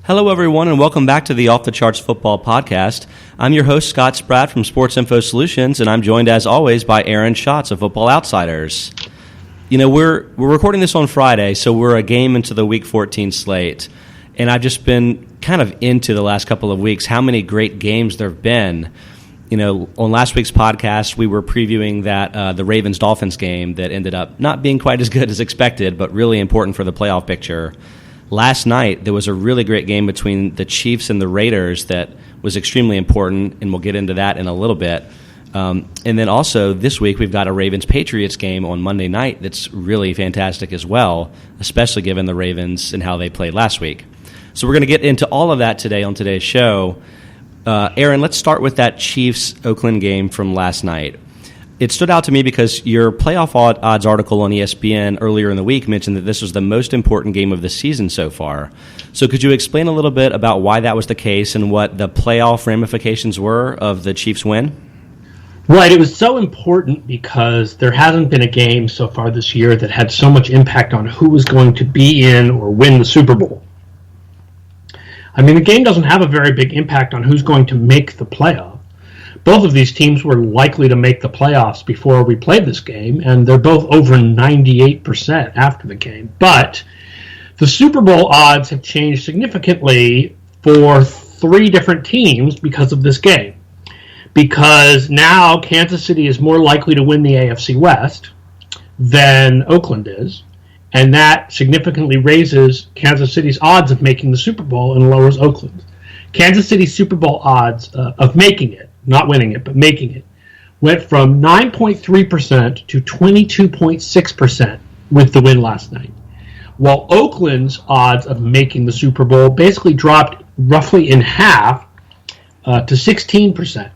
Hello, everyone, and welcome back to the Off the Charts Football Podcast. I'm your host, Scott Spratt from Sports Info Solutions, and I'm joined, as always, by Aaron Schatz of Football Outsiders. You know, we're recording this on Friday, so we're a game into the Week 14 slate, and I've just been kind of into the last couple of weeks how many great games there have been. You know, on last week's podcast, we were previewing that the Ravens-Dolphins game that ended up not being quite as good as expected, but really important for the playoff picture. Last night, there was a really great game between the Chiefs and the Raiders that was extremely important, and we'll get into that in a little bit. And then also this week, we've got a Ravens-Patriots game on Monday night that's really fantastic as well, especially given the Ravens and how they played last week. So we're going to get into all of that today on today's show. Aaron, let's start with that Chiefs-Oakland game from last night. It stood out to me because your playoff odds article on ESPN earlier in the week mentioned that this was the most important game of the season so far. So could you explain a little bit about why that was the case and what the playoff ramifications were of the Chiefs' win? Right. It was so important because there hasn't been a game so far this year that had so much impact on who was going to be in or win the Super Bowl. I mean, the game doesn't have a very big impact on who's going to make the playoff. Both of these teams were likely to make the playoffs before we played this game, and they're both over 98% after the game. But the Super Bowl odds have changed significantly for three different teams because of this game. Because now Kansas City is more likely to win the AFC West than Oakland is, and that significantly raises Kansas City's odds of making the Super Bowl and lowers Oakland's. Kansas City's Super Bowl odds of making it, not winning it, but making it, went from 9.3% to 22.6% with the win last night. While Oakland's odds of making the Super Bowl basically dropped roughly in half to 16%.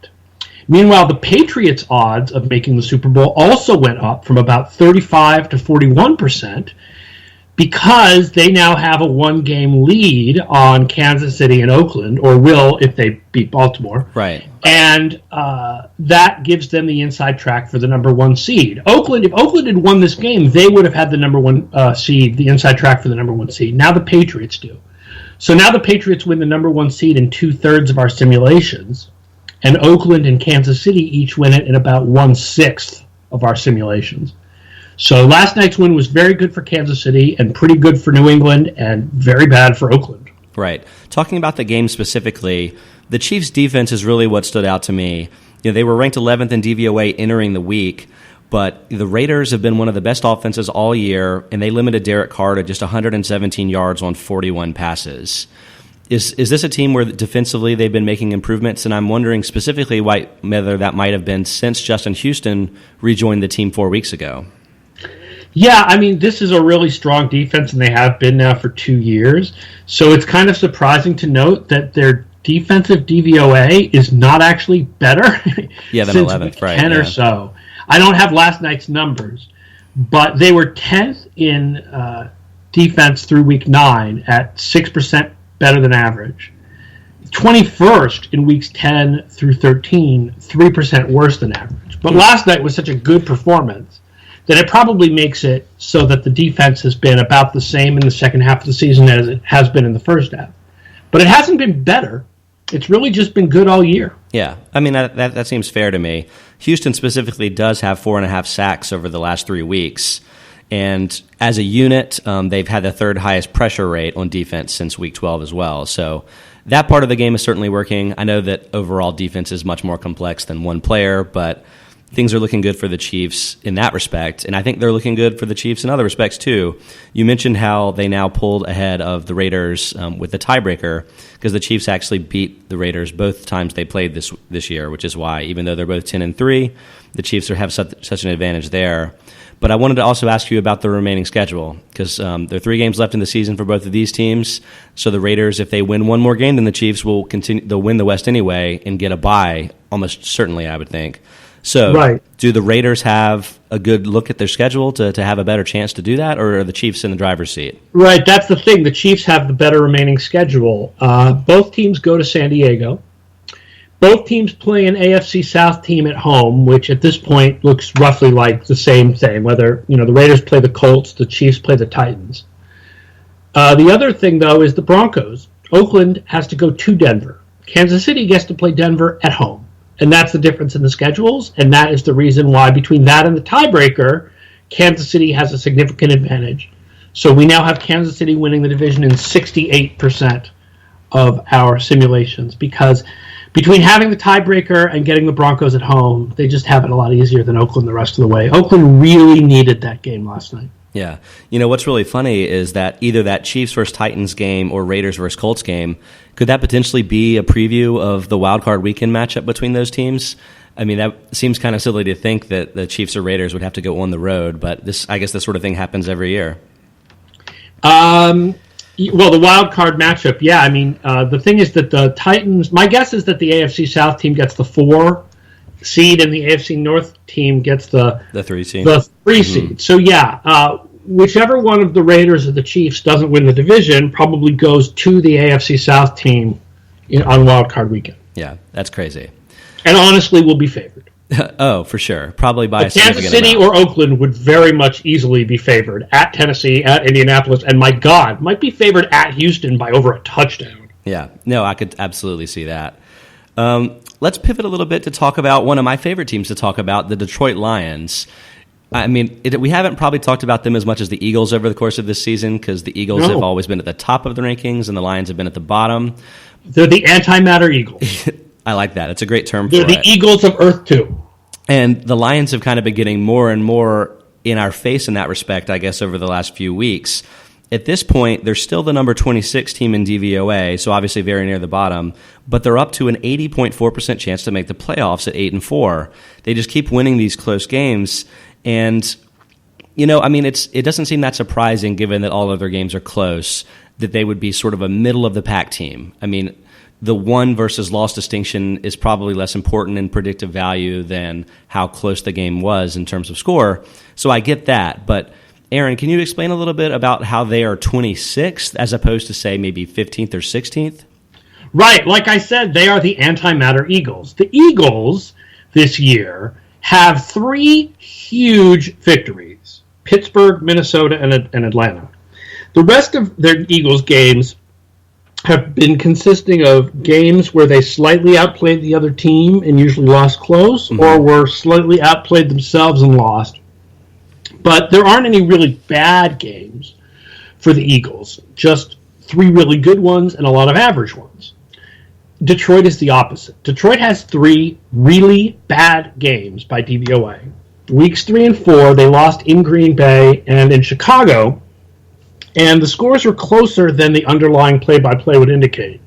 Meanwhile, the Patriots' odds of making the Super Bowl also went up from about 35 to 41%, because they now have a one-game lead on Kansas City and Oakland, or will if they beat Baltimore. Right. And that gives them the inside track for the number one seed. If Oakland had won this game, they would have had the number one seed, the inside track for the number one seed. Now the Patriots do. So now the Patriots win the number one seed in 2/3 of our simulations, and Oakland and Kansas City each win it in about 1/6 of our simulations. So last night's win was very good for Kansas City and pretty good for New England and very bad for Oakland. Right. Talking about the game specifically, the Chiefs' defense is really what stood out to me. You know, they were ranked 11th in DVOA entering the week, but the Raiders have been one of the best offenses all year, and they limited Derek Carr to just 117 yards on 41 passes. Is this a team where defensively they've been making improvements? And I'm wondering specifically whether that might have been since Justin Houston rejoined the team 4 weeks ago. Yeah, I mean, this is a really strong defense, and they have been now for 2 years. So it's kind of surprising to note that their defensive DVOA is not actually better than since 11th, right? 10 or so. I don't have last night's numbers, but they were 10th in defense through week 9 at 6% better than average. 21st in weeks 10 through 13, 3% worse than average. But last night was such a good performance that it probably makes it so that the defense has been about the same in the second half of the season as it has been in the first half. But it hasn't been better. It's really just been good all year. Yeah, I mean, that seems fair to me. Houston specifically does have 4.5 sacks over the last 3 weeks. And as a unit, they've had the third highest pressure rate on defense since week 12 as well. So that part of the game is certainly working. I know that overall defense is much more complex than one player, but things are looking good for the Chiefs in that respect, and I think they're looking good for the Chiefs in other respects too. You mentioned how they now pulled ahead of the Raiders with the tiebreaker because the Chiefs actually beat the Raiders both times they played this year, which is why, even though they're both 10-3, the Chiefs have such an advantage there. But I wanted to also ask you about the remaining schedule because there are 3 games left in the season for both of these teams. So the Raiders, if they win one more game than the Chiefs, will continue. They'll win the West anyway and get a bye, almost certainly, I would think. So right. Do the Raiders have a good look at their schedule to have a better chance to do that, or are the Chiefs in the driver's seat? Right, that's the thing. The Chiefs have the better remaining schedule. Both teams go to San Diego. Both teams play an AFC South team at home, which at this point looks roughly like the same thing, whether the Raiders play the Colts, the Chiefs play the Titans. The other thing, though, is the Broncos Oakland has to go to Denver. Kansas City gets to play Denver at home. And that's the difference in the schedules, and that is the reason why between that and the tiebreaker, Kansas City has a significant advantage. So we now have Kansas City winning the division in 68% of our simulations, because between having the tiebreaker and getting the Broncos at home, they just have it a lot easier than Oakland the rest of the way. Oakland really needed that game last night. Yeah. You know, what's really funny is that either that Chiefs versus Titans game or Raiders versus Colts game, could that potentially be a preview of the wild card weekend matchup between those teams? I mean, that seems kind of silly to think that the Chiefs or Raiders would have to go on the road, but I guess this sort of thing happens every year. Well, the wild card matchup, yeah. I mean, the thing is that the Titans, my guess is that the AFC South team gets the 4 seed and the AFC North team gets the 3 seed. The 3 seed. So, yeah, whichever one of the Raiders or the Chiefs doesn't win the division probably goes to the AFC South team on wild card weekend. Yeah, that's crazy. And honestly, will be favored. Oh, for sure. Probably by a Kansas City or Oakland would very much easily be favored at Tennessee, at Indianapolis, and my God, might be favored at Houston by over a touchdown. Yeah, no, I could absolutely see that. Let's pivot a little bit to talk about one of my favorite teams to talk about, the Detroit Lions. I mean, we haven't probably talked about them as much as the Eagles over the course of this season, because the Eagles have always been at the top of the rankings and the Lions have been at the bottom. They're the antimatter Eagles. I like that. It's a great term for it. They're the Eagles of Earth 2. And the Lions have kind of been getting more and more in our face in that respect, I guess, over the last few weeks. At this point, they're still the number 26 team in DVOA, so obviously very near the bottom, but they're up to an 80.4% chance to make the playoffs at 8-4. They just keep winning these close games, and you know, I mean, it doesn't seem that surprising given that all of their games are close that they would be sort of a middle of the pack team. I mean, the won versus loss distinction is probably less important in predictive value than how close the game was in terms of score. So I get that. But Aaron, can you explain a little bit about how they are 26th as opposed to, say, maybe 15th or 16th? Right. Like I said, they are the antimatter Eagles. The Eagles this year have 3 huge victories: Pittsburgh, Minnesota, and Atlanta. The rest of their Eagles games have been consisting of games where they slightly outplayed the other team and usually lost close, or were slightly outplayed themselves and lost. But there aren't any really bad games for the Eagles, just 3 really good ones and a lot of average ones. Detroit is the opposite. Detroit has 3 really bad games by DVOA. Weeks 3 and 4, they lost in Green Bay and in Chicago, and the scores were closer than the underlying play-by-play would indicate.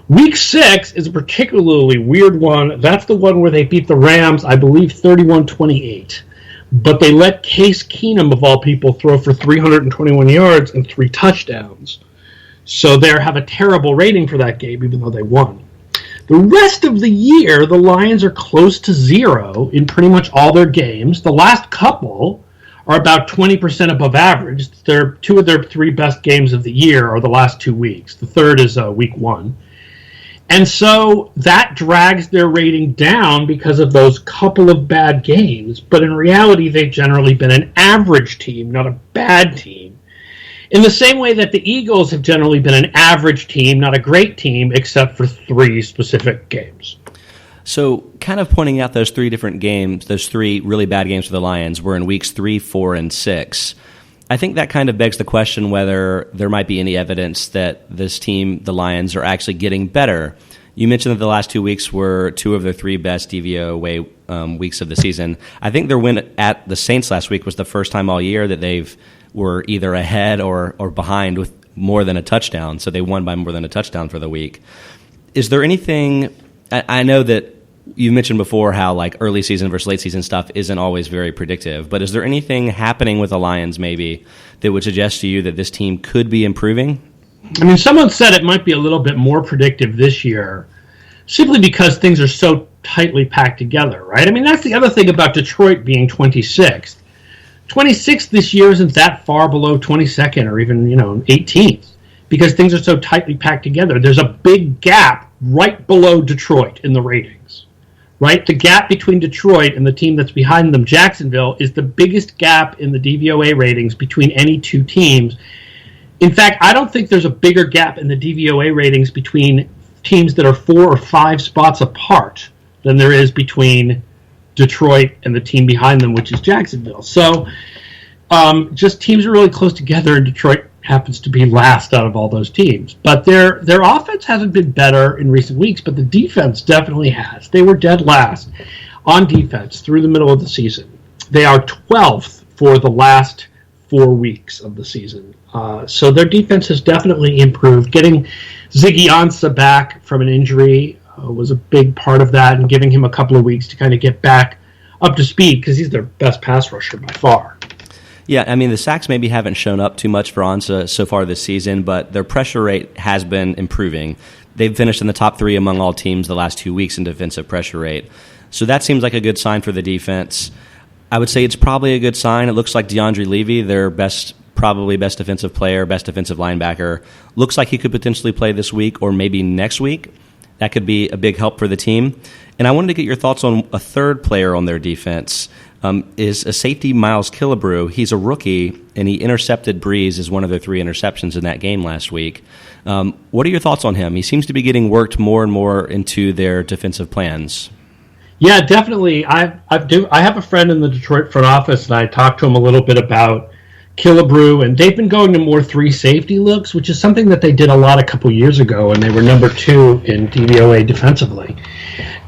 Week 6 is a particularly weird one. That's the one where they beat the Rams, I believe, 31-28. But they let Case Keenum, of all people, throw for 321 yards and 3 touchdowns. So they have a terrible rating for that game, even though they won. The rest of the year, the Lions are close to 0 in pretty much all their games. The last couple are about 20% above average. They're 2 of their 3 best games of the year are the last 2 weeks. The third is week 1. And so that drags their rating down because of those couple of bad games. But in reality, they've generally been an average team, not a bad team. In the same way that the Eagles have generally been an average team, not a great team, except for 3 specific games. So kind of pointing out those 3 different games, those 3 really bad games for the Lions were in weeks 3, 4, and 6. I think that kind of begs the question whether there might be any evidence that this team, the Lions, are actually getting better. You mentioned that the last 2 weeks were 2 of their 3 best DVOA weeks of the season. I think their win at the Saints last week was the first time all year that they've were either ahead or behind with more than a touchdown, so they won by more than a touchdown for the week. Is there anything... I know that you mentioned before how like early season versus late season stuff isn't always very predictive, but is there anything happening with the Lions maybe that would suggest to you that this team could be improving? I mean, someone said it might be a little bit more predictive this year simply because things are so tightly packed together, right? I mean, that's the other thing about Detroit being 26th. 26th this year isn't that far below 22nd or even, 18th because things are so tightly packed together. There's a big gap right below Detroit in the ratings, right? The gap between Detroit and the team that's behind them, Jacksonville, is the biggest gap in the DVOA ratings between any 2 teams. In fact, I don't think there's a bigger gap in the DVOA ratings between teams that are 4 or 5 spots apart than there is between Detroit and the team behind them, which is Jacksonville. So just teams are really close together, and Detroit happens to be last out of all those teams. But their offense hasn't been better in recent weeks, but the defense definitely has. They were dead last on defense through the middle of the season. They are 12th for the last 4 weeks of the season. So their defense has definitely improved. Getting Ziggy Ansah back from an injury was a big part of that, and giving him a couple of weeks to kind of get back up to speed, because he's their best pass rusher by far. Yeah, I mean, the sacks maybe haven't shown up too much for Ansah so far this season, but their pressure rate has been improving. They've finished in the top 3 among all teams the last 2 weeks in defensive pressure rate. So that seems like a good sign for the defense. I would say it's probably a good sign. It looks like DeAndre Levy, their probably best defensive player, best defensive linebacker, looks like he could potentially play this week or maybe next week. That could be a big help for the team. And I wanted to get your thoughts on a third player on their defense. Is a safety, Miles Killebrew. He's a rookie, and he intercepted Breeze as one of their 3 interceptions in that game last week. What are your thoughts on him? He seems to be getting worked more and more into their defensive plans. Yeah, definitely. I have a friend in the Detroit front office, and I talked to him a little bit about Killebrew, and they've been going to more 3 safety looks, which is something that they did a lot a couple years ago, and they were number 2 in DVOA defensively.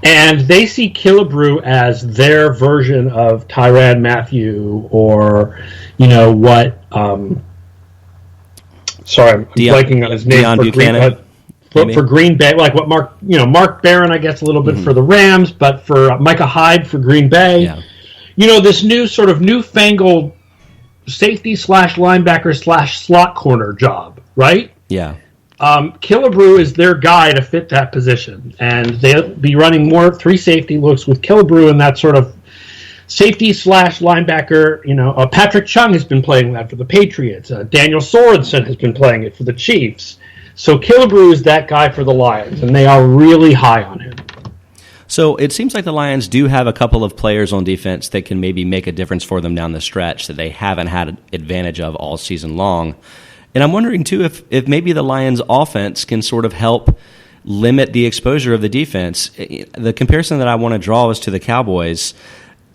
And they see Killebrew as their version of Tyrann Mathieu, or, what... sorry, I'm blanking on his name. For Green Bay, like what Mark Barron, I guess, a little bit for the Rams, but for Micah Hyde for Green Bay. Yeah. This new sort of newfangled safety / linebacker / slot corner job, right? Yeah. Killebrew is their guy to fit that position, and they'll be running more 3 safety looks with Killebrew in that sort of safety / linebacker. Patrick Chung has been playing that for the Patriots. Daniel Sorensen has been playing it for the Chiefs. So Killebrew is that guy for the Lions, and they are really high on him. So it seems like the Lions do have a couple of players on defense that can maybe make a difference for them down the stretch that they haven't had advantage of all season long. And I'm wondering, too, if maybe the Lions' offense can sort of help limit the exposure of the defense. The comparison that I want to draw is to the Cowboys.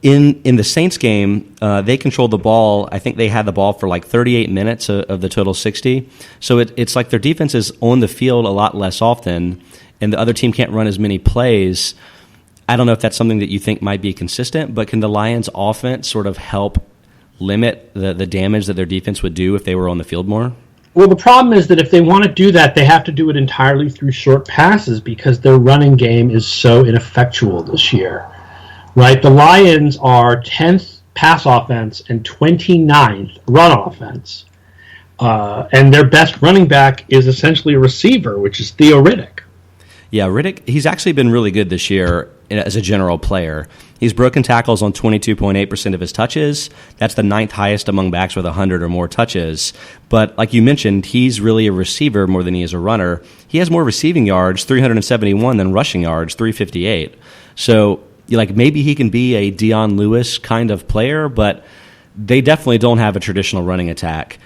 In the Saints game, they controlled the ball. I think they had the ball for like 38 minutes of the total 60. So it's like their defense is on the field a lot less often, and the other team can't run as many plays. I don't know if that's something that you think might be consistent, but can the Lions' offense sort of help limit the damage that their defense would do if they were on the field more? Well, the problem is that if they want to do that, they have to do it entirely through short passes, because their running game is so ineffectual this year. Right, the Lions are 10th pass offense and 29th run offense. And their best running back is essentially a receiver, which is Theo Riddick. Yeah, Riddick, he's actually been really good this year as a general player. He's broken tackles on 22.8% of his touches. That's the 9th highest among backs with 100 or more touches. But like you mentioned, he's really a receiver more than he is a runner. He has more receiving yards, 371, than rushing yards, 358. So maybe he can be a Dion Lewis kind of player, but they definitely don't have a traditional running attack.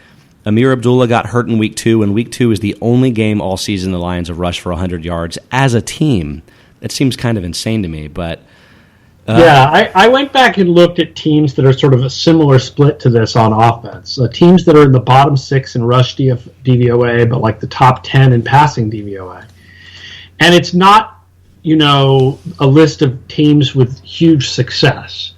Amir Abdullah got hurt in Week 2, and Week 2 is the only game all season the Lions have rushed for 100 yards as a team. That seems kind of insane to me, but... I went back and looked at teams that are sort of a similar split to this on offense. Teams that are in the bottom 6 in rush DVOA, but like the top 10 in passing DVOA. And it's not a list of teams with huge success.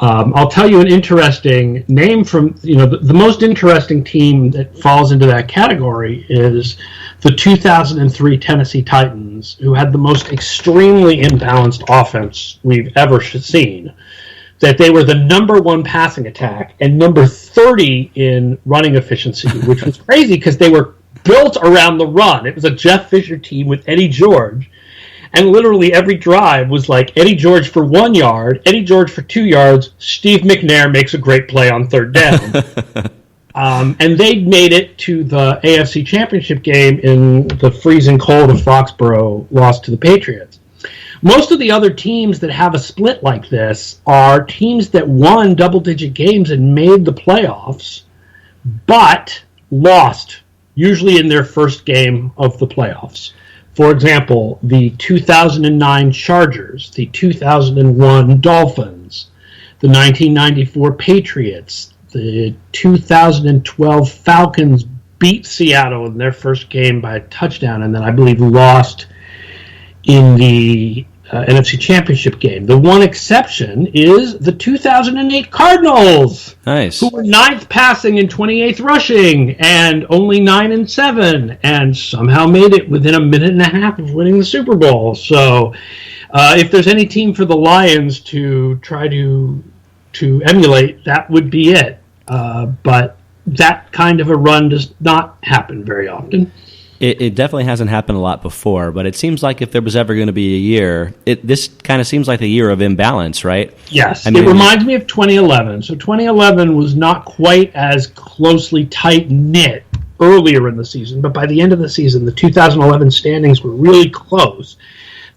I'll tell you an interesting name from, the most interesting team that falls into that category is the 2003 Tennessee Titans, who had the most extremely imbalanced offense we've ever seen. That they were the number 1 passing attack and number 30 in running efficiency, which was crazy because they were built around the run. It was a Jeff Fisher team with Eddie George. And literally every drive was like Eddie George for 1 yard, Eddie George for 2 yards, Steve McNair makes a great play on 3rd down. And they made it to the AFC Championship game in the freezing cold of Foxborough, lost to the Patriots. Most of the other teams that have a split like this are teams that won double-digit games and made the playoffs, but lost usually in their first game of the playoffs. For example, the 2009 Chargers, the 2001 Dolphins, the 1994 Patriots, the 2012 Falcons beat Seattle in their first game by a touchdown, and then I believe lost in the NFC Championship game. The one exception is the 2008 Cardinals, nice, who were 9th passing and 28th rushing, and only 9-7, and somehow made it within a minute and a half of winning the Super Bowl. So, if there's any team for the Lions to try to emulate, that would be it. But that kind of a run does not happen very often. It definitely hasn't happened a lot before, but it seems like if there was ever going to be a year, this kind of seems like the year of imbalance, right? Yes. I mean, it reminds me of 2011. So 2011 was not quite as closely tight-knit earlier in the season, but by the end of the season, the 2011 standings were really close.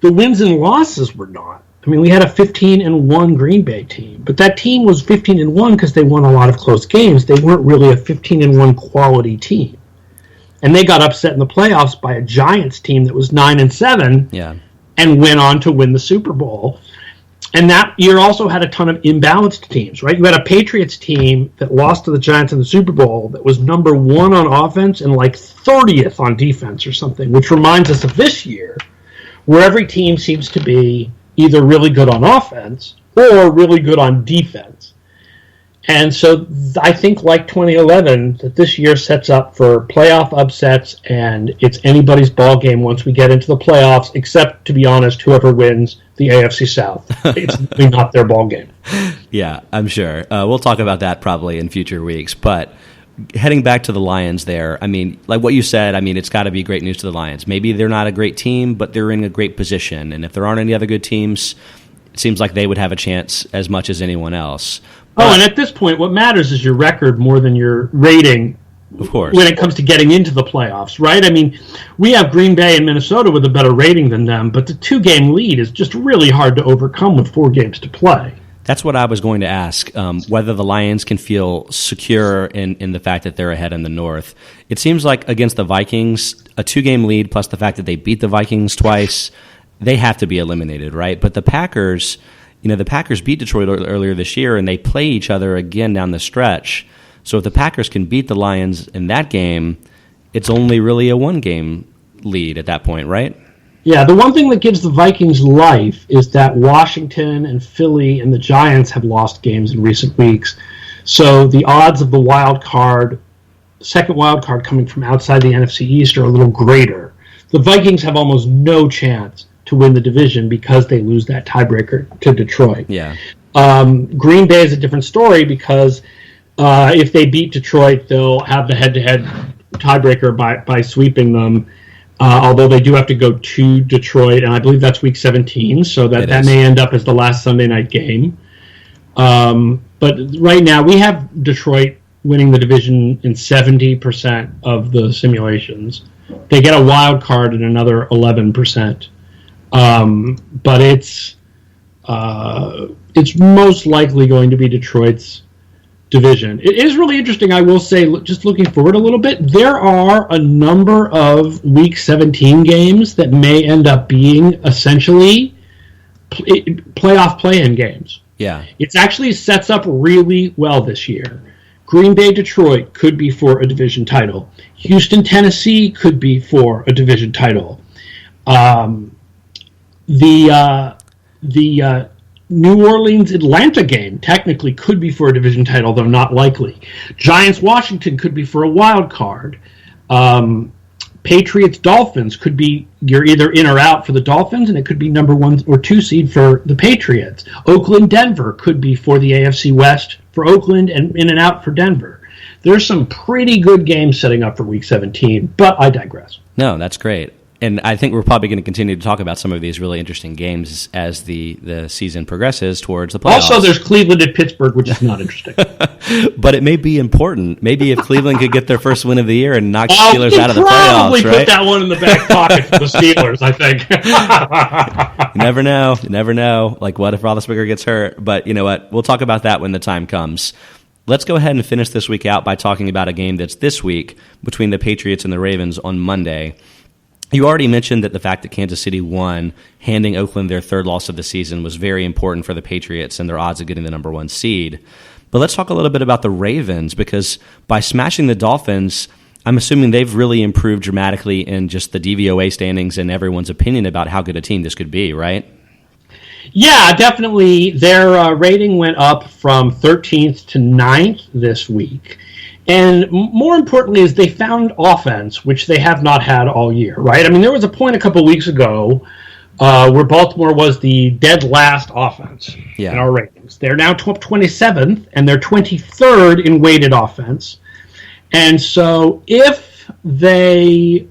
The wins and losses were not. I mean, we had a 15-1 Green Bay team, but that team was 15-1 because they won a lot of close games. They weren't really a 15-1 quality team. And they got upset in the playoffs by a Giants team that was 9-7 and went on to win the Super Bowl. And that year also had a ton of imbalanced teams, right? You had a Patriots team that lost to the Giants in the Super Bowl that was number 1 on offense and like 30th on defense or something, which reminds us of this year, where every team seems to be either really good on offense or really good on defense. And so I think, like 2011, that this year sets up for playoff upsets, and it's anybody's ball game once we get into the playoffs, except, to be honest, whoever wins the AFC South. It's really not their ball game. Yeah, I'm sure. We'll talk about that probably in future weeks. But heading back to the Lions there, I mean, like what you said, I mean, it's got to be great news to the Lions. Maybe they're not a great team, but they're in a great position. And if there aren't any other good teams, it seems like they would have a chance as much as anyone else. And at this point, what matters is your record more than your rating, of course, when it comes to getting into the playoffs, right? I mean, we have Green Bay and Minnesota with a better rating than them, but the 2-game lead is just really hard to overcome with 4 games to play. That's what I was going to ask, whether the Lions can feel secure in the fact that they're ahead in the North. It seems like against the Vikings, a 2-game lead plus the fact that they beat the Vikings twice, they have to be eliminated, right? But the Packers... the Packers beat Detroit earlier this year, and they play each other again down the stretch. So if the Packers can beat the Lions in that game, it's only really a 1-game lead at that point, right? Yeah, the one thing that gives the Vikings life is that Washington and Philly and the Giants have lost games in recent weeks. So the odds of the second wild card coming from outside the NFC East are a little greater. The Vikings have almost no chance to win the division because they lose that tiebreaker to Detroit. Yeah. Green Bay is a different story because if they beat Detroit, they'll have the head-to-head tiebreaker by sweeping them, although they do have to go to Detroit, and I believe that's Week 17, so that may end up as the last Sunday night game. But right now, we have Detroit winning the division in 70% of the simulations. They get a wild card in another 11%. But it's most likely going to be Detroit's division. It is really interesting, I will say, just looking forward a little bit, there are a number of Week 17 games that may end up being essentially playoff play-in games. Yeah. It actually sets up really well this year. Green Bay, Detroit could be for a division title. Houston, Tennessee could be for a division title. The New Orleans-Atlanta game technically could be for a division title, though not likely. Giants-Washington could be for a wild card. Patriots-Dolphins could be, you're either in or out for the Dolphins, and it could be number 1 or 2 seed for the Patriots. Oakland-Denver could be for the AFC West for Oakland and in and out for Denver. There's some pretty good games setting up for Week 17, but I digress. No, that's great. And I think we're probably going to continue to talk about some of these really interesting games as the season progresses towards the playoffs. Also, there's Cleveland at Pittsburgh, which is not interesting. But it may be important. Maybe if Cleveland could get their first win of the year and knock the Steelers out of the playoffs, right? Probably put that one in the back pocket for the Steelers, I think. You never know. You never know. Like, what if Roethlisberger gets hurt? But you know what? We'll talk about that when the time comes. Let's go ahead and finish this week out by talking about a game that's this week between the Patriots and the Ravens on Monday. You already mentioned that the fact that Kansas City won, handing Oakland their third loss of the season, was very important for the Patriots and their odds of getting the number one seed. But let's talk a little bit about the Ravens, because by smashing the Dolphins, I'm assuming they've really improved dramatically in just the DVOA standings and everyone's opinion about how good a team this could be, right? Yeah, definitely. Their rating went up from 13th to 9th this week. And more importantly is they found offense, which they have not had all year, right? I mean, there was a point a couple weeks ago where Baltimore was the dead last offense in our ratings. They're now 27th, and they're 23rd in weighted offense. And so if they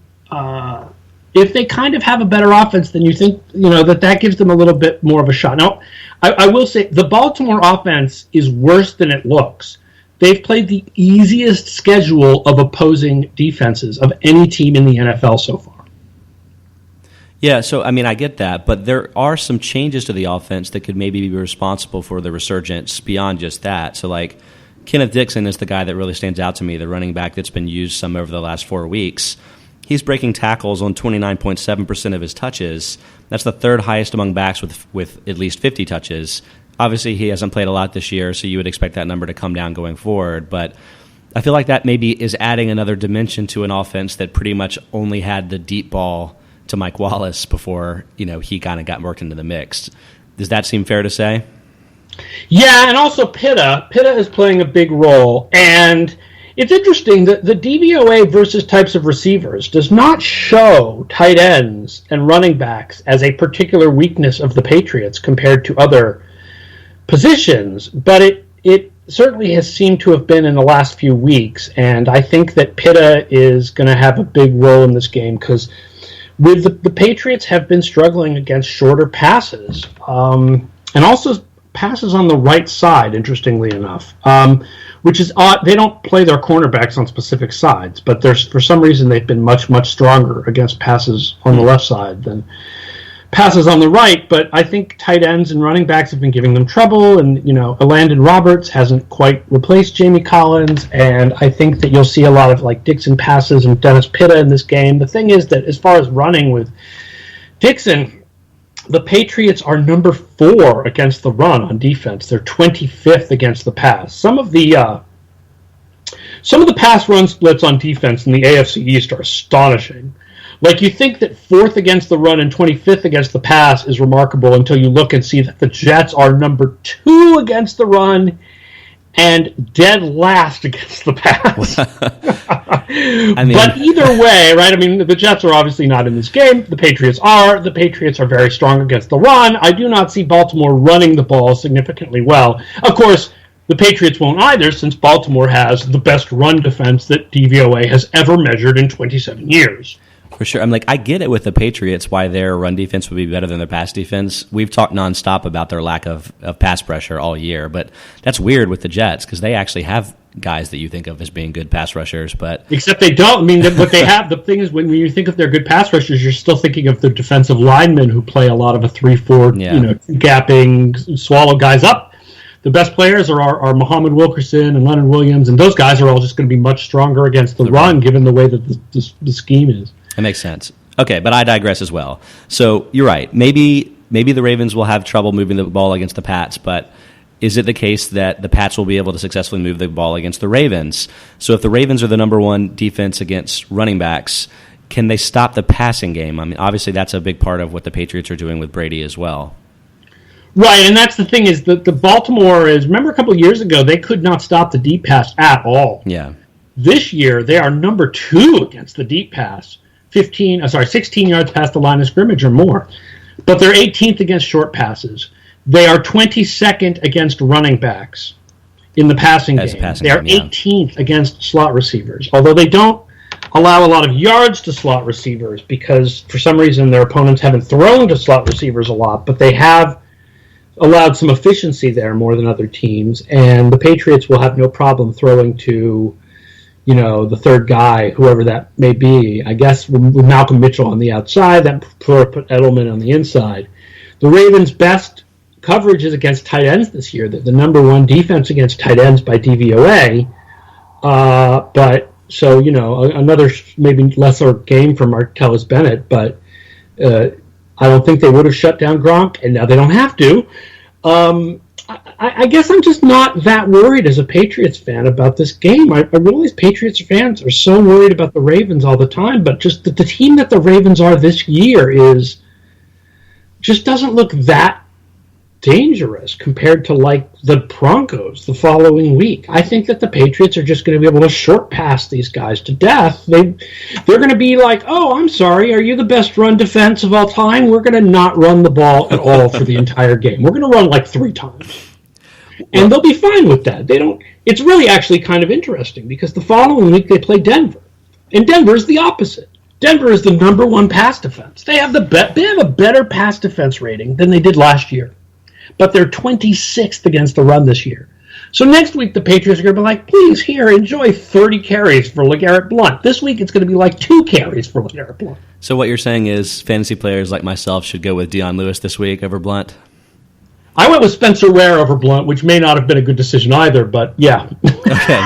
kind of have a better offense, then you think, that gives them a little bit more of a shot. Now, I will say the Baltimore offense is worse than it looks. They've played the easiest schedule of opposing defenses of any team in the NFL so far. Yeah, so, I mean, I get that, but there are some changes to the offense that could maybe be responsible for the resurgence beyond just that. So, like, Kenneth Dixon is the guy that really stands out to me, the running back that's been used some over the last 4 weeks. He's breaking tackles on 29.7% of his touches. That's the third highest among backs with at least 50 touches. Obviously, he hasn't played a lot this year, so you would expect that number to come down going forward. But I feel like that maybe is adding another dimension to an offense that pretty much only had the deep ball to Mike Wallace before he kind of got worked into the mix. Does that seem fair to say? Yeah, and also Pitta. Pitta is playing a big role. And it's interesting that the DVOA versus types of receivers does not show tight ends and running backs as a particular weakness of the Patriots compared to other positions, but it certainly has seemed to have been in the last few weeks, and I think that Pitta is going to have a big role in this game because with the Patriots have been struggling against shorter passes, and also passes on the right side, interestingly enough, which is odd. They don't play their cornerbacks on specific sides, but for some reason they've been much, much stronger against passes on the left side than passes on the right. But I think tight ends and running backs have been giving them trouble, and Landon Roberts hasn't quite replaced Jamie Collins, and I think that you'll see a lot of like Dixon passes and Dennis Pitta in this game. The thing is that as far as running with Dixon, the Patriots are number 4 against the run on defense. They're 25th against the pass. Some of the pass run splits on defense in the AFC East are astonishing. Like, you think that 4th against the run and 25th against the pass is remarkable until you look and see that the Jets are number 2 against the run and dead last against the pass. But either way, right, I mean, the Jets are obviously not in this game. The Patriots are. The Patriots are very strong against the run. I do not see Baltimore running the ball significantly well. Of course, the Patriots won't either, since Baltimore has the best run defense that DVOA has ever measured in 27 years. For sure. I'm like, I get it with the Patriots why their run defense would be better than their pass defense. We've talked nonstop about their lack of pass pressure all year, but that's weird with the Jets because they actually have guys that you think of as being good pass rushers, but except they don't. I mean, what they have, the thing is, when you think of their good pass rushers, you're still thinking of the defensive linemen who play a lot of a 3-4, gapping, swallow guys up. The best players are Muhammad Wilkerson and Leonard Williams, and those guys are all just going to be much stronger against the run, given the way that the scheme is. That makes sense. Okay, but I digress as well. So you're right. Maybe the Ravens will have trouble moving the ball against the Pats, but is it the case that the Pats will be able to successfully move the ball against the Ravens? So if the Ravens are the number 1 defense against running backs, can they stop the passing game? I mean, obviously that's a big part of what the Patriots are doing with Brady as well. Right, and that's the thing is that the Baltimore is, remember a couple of years ago, they could not stop the deep pass at all. Yeah. This year, they are number 2 against the deep pass. 16 yards past the line of scrimmage or more. But they're 18th against short passes. They are 22nd against running backs in the passing game. They are 18th against slot receivers, although they don't allow a lot of yards to slot receivers because for some reason their opponents haven't thrown to slot receivers a lot, but they have allowed some efficiency there more than other teams, and the Patriots will have no problem throwing to the third guy, whoever that may be. I guess with Malcolm Mitchell on the outside, that put Edelman on the inside. The Ravens' best coverage is against tight ends this year. The number one defense against tight ends by DVOA. But so, another maybe lesser game for Martellus Bennett, but I don't think they would have shut down Gronk, and now they don't have to. I guess I'm just not that worried as a Patriots fan about this game. I realize Patriots fans are so worried about the Ravens all the time, but just the team that the Ravens are this year just doesn't look that dangerous compared to like the Broncos the following week. I think that the Patriots are just going to be able to short pass these guys to death. They're going to be like, oh, I'm sorry, are you the best run defense of all time? We're going to not run the ball at all for the entire game. We're going to run like 3 times. And they'll be fine with that. It's really actually kind of interesting because the following week they play Denver. And Denver is the opposite. Denver is the number 1 pass defense. They have a better pass defense rating than they did last year. But they're 26th against the run this year. So next week, the Patriots are going to be like, please, here, enjoy 30 carries for LeGarrette Blount. This week, it's going to be like 2 carries for LeGarrette Blount. So what you're saying is fantasy players like myself should go with Dion Lewis this week over Blount? I went with Spencer Ware over Blount, which may not have been a good decision either, but yeah. Okay.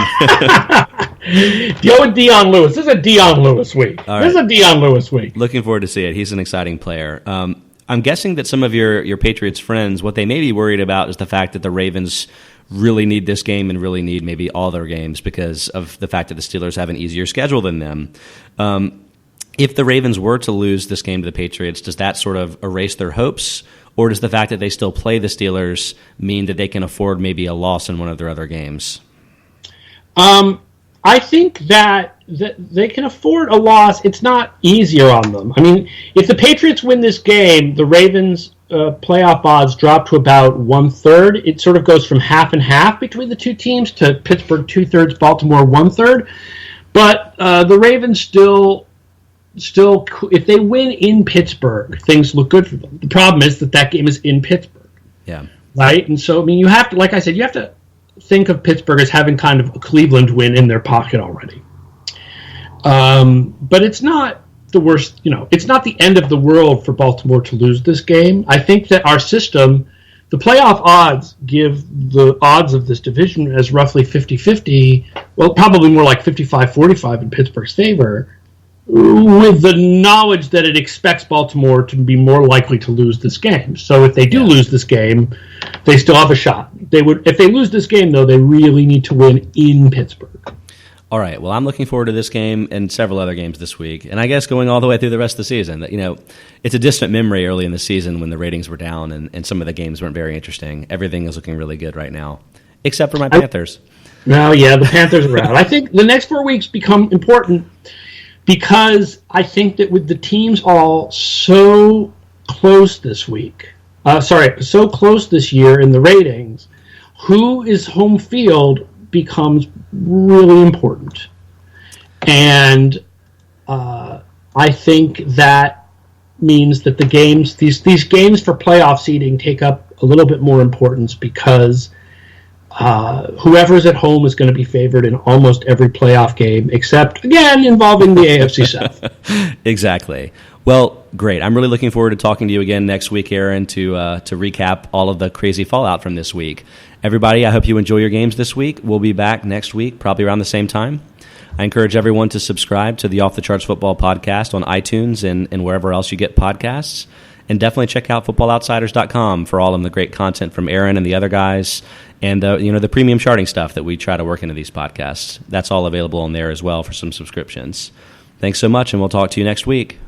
Go with Dion Lewis. This is a Dion Lewis week. Right. This is a Dion Lewis week. Looking forward to see it. He's an exciting player. I'm guessing that some of your Patriots friends, what they may be worried about is the fact that the Ravens really need this game and really need maybe all their games because of the fact that the Steelers have an easier schedule than them. If the Ravens were to lose this game to the Patriots, does that sort of erase their hopes? Or does the fact that they still play the Steelers mean that they can afford maybe a loss in one of their other games? I think that they can afford a loss. It's not easier on them. I mean, if the Patriots win this game, the Ravens' playoff odds drop to about 1/3. It sort of goes from half and half between the two teams to Pittsburgh 2/3, Baltimore 1/3. But the Ravens still, if they win in Pittsburgh, things look good for them. The problem is that game is in Pittsburgh. Yeah. Right? And so, I mean, you have to, like I said, you have to think of Pittsburgh as having kind of a Cleveland win in their pocket already. But it's not the worst, it's not the end of the world for Baltimore to lose this game. I think that our system, the playoff odds give the odds of this division as roughly 50-50, well, probably more like 55-45 in Pittsburgh's favor, with the knowledge that it expects Baltimore to be more likely to lose this game. So if they do lose this game, they still have a shot. If they lose this game, though, they really need to win in Pittsburgh. All right. Well, I'm looking forward to this game and several other games this week, and I guess going all the way through the rest of the season. It's a distant memory early in the season when the ratings were down and some of the games weren't very interesting. Everything is looking really good right now, except for my Panthers. No, the Panthers are out. I think the next 4 weeks become important because I think that with the teams all so close this week, so close this year in the ratings, who is home field becomes really important. And I think that means that the games, these games for playoff seeding take up a little bit more importance because whoever's at home is going to be favored in almost every playoff game, except, again, involving the AFC South. Exactly. Well, great. I'm really looking forward to talking to you again next week, Aaron, to recap all of the crazy fallout from this week. Everybody, I hope you enjoy your games this week. We'll be back next week, probably around the same time. I encourage everyone to subscribe to the Off the Charts Football Podcast on iTunes and wherever else you get podcasts. And definitely check out footballoutsiders.com for all of the great content from Aaron and the other guys and the premium charting stuff that we try to work into these podcasts. That's all available on there as well for some subscriptions. Thanks so much, and we'll talk to you next week.